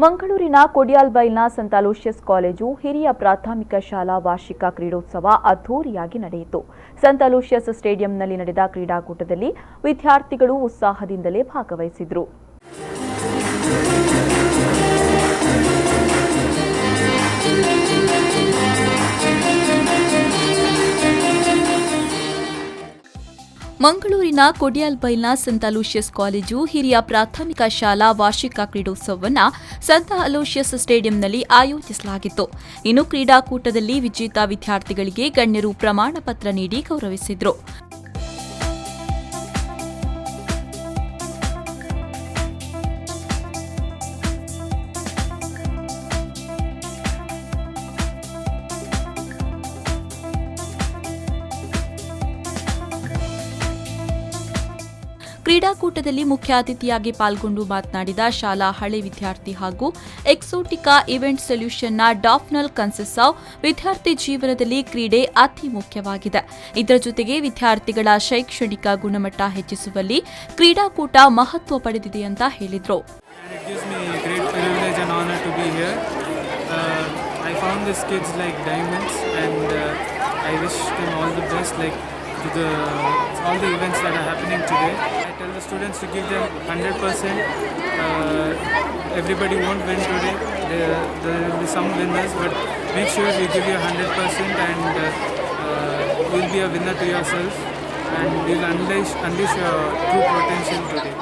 ಮಂಗಳೂರಿನ ಕೊಡಿಯಾಲ್ಬೈಲ್ನ ಸಂತ Aloysius college ಹಿರಿಯ ಪ್ರಾಥಮಿಕ ಶಾಲಾ ವಾರ್ಷಿಕ ಕ್ರೀಡೋತ್ಸವ ಅದ್ಧೂರಿಯಾಗಿ ನಡೆಯಿತು. ಸಂತ ಅಲೋಷಿಯಸ್ ಸ್ಟೇಡಿಯಂನಲ್ಲಿ ನಡೆದ ಕ್ರೀಡಾಕೂಟದಲ್ಲಿ ವಿದ್ಯಾರ್ಥಿಗಳು ಉತ್ಸಾಹದಿಂದಲೇ ಭಾಗವಹಿಸಿದರು. ಮಂಗಳೂರಿನ ಕೊಡಿಯಾಲ್ಬೈಲ್ನ ಸಂತ ಅಲೋಷಿಯಸ್ ಕಾಲೇಜು ಹಿರಿಯ ಪ್ರಾಥಮಿಕ ಶಾಲಾ ವಾರ್ಷಿಕ ಕ್ರೀಡೋತ್ಸವವನ್ನು ಸಂತ ಅಲೋಷಿಯಸ್ ಸ್ಟೇಡಿಯಂನಲ್ಲಿ ಆಯೋಜಿಸಲಾಗಿತ್ತು. ಇನ್ನು ಕ್ರೀಡಾಕೂಟದಲ್ಲಿ ವಿಜೇತ ವಿದ್ಯಾರ್ಥಿಗಳಿಗೆ ಗಣ್ಯರು ಪ್ರಮಾಣ ಪತ್ರ ನೀಡಿ ಗೌರವಿಸಿದರು. ಕ್ರೀಡಾಕೂಟದಲ್ಲಿ ಮುಖ್ಯ ಅತಿಥಿಯಾಗಿ ಪಾಲ್ಗೊಂಡು ಮಾತನಾಡಿದ ಶಾಲಾ ಹಳೆ ವಿದ್ಯಾರ್ಥಿ ಹಾಗೂ ಎಕ್ಸೋಟಿಕಾ ಇವೆಂಟ್ ಸೊಲ್ಯೂಷನ್ನ ಡಾಫ್ನಲ್ ಕನ್ಸೆಸಾವ್, ವಿದ್ಯಾರ್ಥಿ ಜೀವನದಲ್ಲಿ ಕ್ರೀಡೆ ಅತಿ ಮುಖ್ಯವಾಗಿದೆ. ಇದರ ಜೊತೆಗೆ ವಿದ್ಯಾರ್ಥಿಗಳ ಶೈಕ್ಷಣಿಕ ಗುಣಮಟ್ಟ ಹೆಚ್ಚಿಸುವಲ್ಲಿ ಕ್ರೀಡಾಕೂಟ ಮಹತ್ವ ಪಡೆದಿದೆ ಅಂತ ಹೇಳಿದರು. To all the events that are happening today. I tell the students to give their 100%. Everybody won't win today. There will be some winners, but make sure you give your 100% and you'll be a winner to yourself and you'll unleash your true potential today.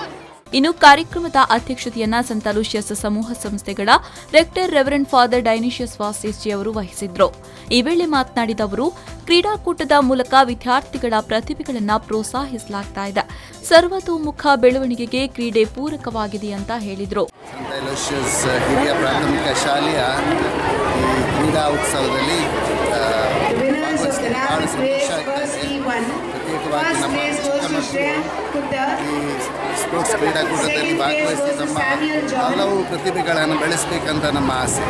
ಇನ್ನು ಕಾರ್ಯಕ್ರಮದ ಅಧ್ಯಕ್ಷತೆಯನ್ನ ಸಂತ Aloysius ಸಮೂಹ ಸಂಸ್ಥೆಗಳ rector reverend father ಡೈನಿಷಿಯಸ್ ವಾಸಿಸ್ಜಿ ಅವರು ವಹಿಸಿದ್ರು. ಈ ವೇಳೆ ಮಾತನಾಡಿದ ಅವರು, ಕ್ರೀಡಾಕೂಟದ ಮೂಲಕ ವಿದ್ಯಾರ್ಥಿಗಳ ಪ್ರತಿಭೆಗಳನ್ನು ಪ್ರೋತ್ಸಾಹಿಸಲಾಗ್ತಾ ಇದೆ. ಸರ್ವತೋಮುಖ ಬೆಳವಣಿಗೆಗೆ ಕ್ರೀಡೆ ಪೂರಕವಾಗಿದೆ ಅಂತ ಹೇಳಿದರು. ಸಂತ ಅಲೋಷಿಯಸ್ ಹಿರಿಯ ಪ್ರಾಥಮಿಕ ಶಾಲೆಯ ಈ ಕ್ರೀಡಾ ಉತ್ಸವದಲ್ಲಿ ಪ್ರತ್ಯೇಕವಾಗಿ ನಮ್ಮ ಈ ಸ್ಪೋರ್ಟ್ಸ್ ಕ್ರೀಡಾಕೂಟದಲ್ಲಿ ಭಾಗವಹಿಸಿ ನಮ್ಮ ಹಲವು ಪ್ರತಿಭೆಗಳನ್ನು ಬೆಳೆಸಬೇಕಂತ ನಮ್ಮ ಆಸೆ.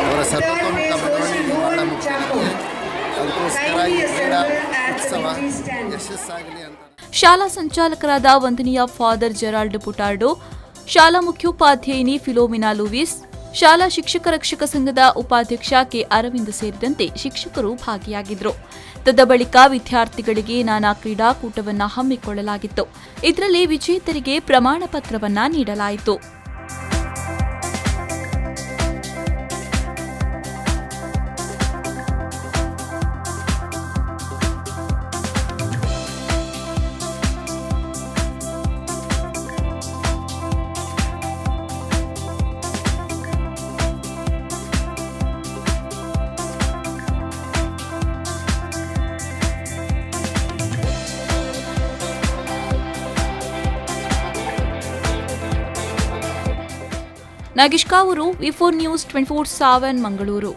ಅವರ ಸರ್ವತೋಮುಖ ಬೆಳವಣಿಗೆ ಬಹಳ ಮುಖ್ಯ. ಅದಕ್ಕೋಸ್ಕರ ಈ ಕ್ರೀಡಾ ಉತ್ಸವ ಯಶಸ್ಸಾಗಲಿ ಅಂತ. ಶಾಲಾ ಸಂಚಾಲಕರಾದ ವಂದನೀಯ ಫಾದರ್ ಜೆರಾಲ್ಡ್ ಪುಟಾರ್ಡೋ, ಶಾಲಾ ಮುಖ್ಯೋಪಾಧ್ಯಾಯಿನಿ ಫಿಲೋಮಿನಾ ಲೂವಿಸ್, ಶಾಲಾ ಶಿಕ್ಷಕ ರಕ್ಷಕ ಸಂಘದ ಉಪಾಧ್ಯಕ್ಷ ಕೆ ಅರವಿಂದ್ ಸೇರಿದಂತೆ ಶಿಕ್ಷಕರು ಭಾಗಿಯಾಗಿದ್ದರು. ತದಬಳಿಕ ವಿದ್ಯಾರ್ಥಿಗಳಿಗೆ ನಾನಾ ಕ್ರೀಡಾಕೂಟವನ್ನು ಹಮ್ಮಿಕೊಳ್ಳಲಾಗಿತ್ತು. ಇದರಲ್ಲಿ ವಿಜೇತರಿಗೆ ಪ್ರಮಾಣ ಪತ್ರವನ್ನ ನೀಡಲಾಯಿತು. ನಾಗೇಶ್ ಕಾವೂರು, ವಿ4 ನ್ಯೂಸ್ 24/7 ಮಂಗಳೂರು.